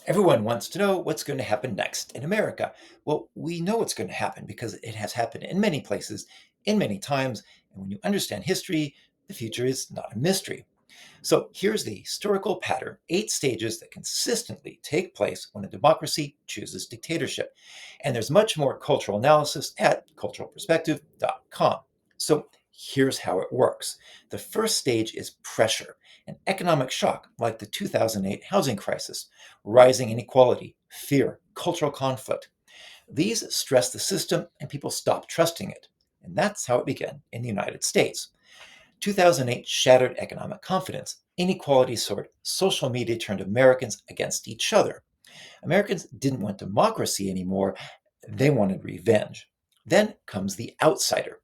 Everyone wants to know what's going to happen next in America. Well, we know what's going to happen because it has happened in many places, in many times. And when you understand history, the future is not a mystery. So here's the historical pattern, 8 stages that consistently take place when a democracy chooses dictatorship. And there's much more cultural analysis at culturalperspective.com. So here's how it works. The first stage is pressure, an economic shock like the 2008 housing crisis, rising inequality, fear, cultural conflict. These stress the system and people stop trusting it. And that's how it began in the United States. 2008 shattered economic confidence. Inequality soared. Social media turned Americans against each other. Americans didn't want democracy anymore, they wanted revenge. Then comes the outsider.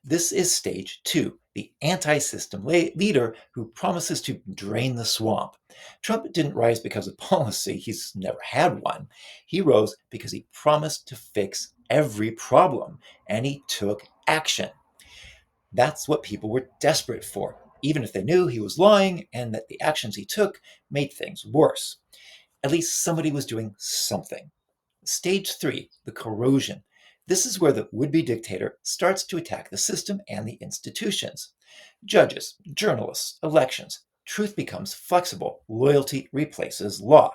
This is stage two, the anti system leader who promises to drain the swamp. Trump didn't rise because of policy, he's never had one. He rose because he promised to fix every problem, and he took action. That's what people were desperate for, even if they knew he was lying and that the actions he took made things worse. At least somebody was doing something. Stage three, the corrosion. This is where the would be dictator starts to attack the system and the institutions. Judges, journalists, elections. Truth becomes flexible. Loyalty replaces law.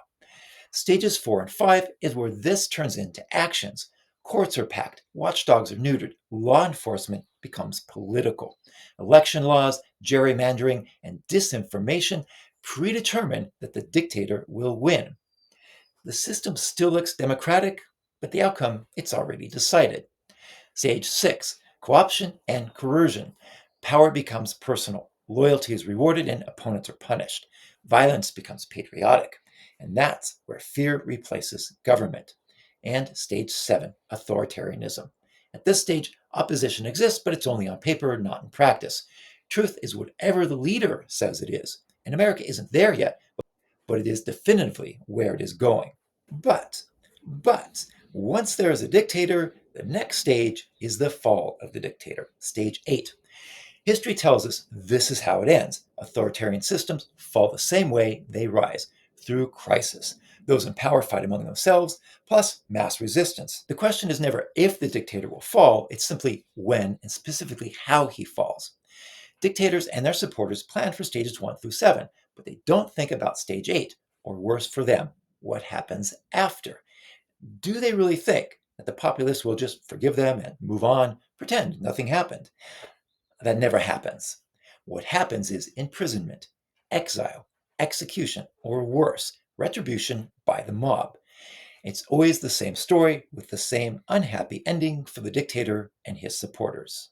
Stages 4 and 5 is where this turns into actions. Courts are packed, watchdogs are neutered, law enforcement becomes political. Election laws, gerrymandering, and disinformation predetermine that the dictator will win. The system still looks democratic, but the outcome, it's already decided. Stage 6, co-option and coercion. Power becomes personal. Loyalty is rewarded and opponents are punished. Violence becomes patriotic. And that's where fear replaces government. And stage 7, authoritarianism. At this stage, opposition exists, but it's only on paper, not in practice. Truth is whatever the leader says it is. And America isn't there yet, but it is definitively where it is going. But, but, once there is a dictator, the next stage is the fall of the dictator, stage 8. History tells us this is how it ends. Authoritarian systems fall the same way they rise, through crisis. Those in power fight among themselves, plus mass resistance. The question is never if the dictator will fall, it's simply when and specifically how he falls. Dictators and their supporters plan for stages 1 through 7, but they don't think about stage 8, or worse for them, what happens after. Do they really think that the populace will just forgive them and move on, pretend nothing happened? That never happens. What happens is imprisonment, exile, execution, or worse, retribution by the mob. It's always the same story with the same unhappy ending for the dictator and his supporters.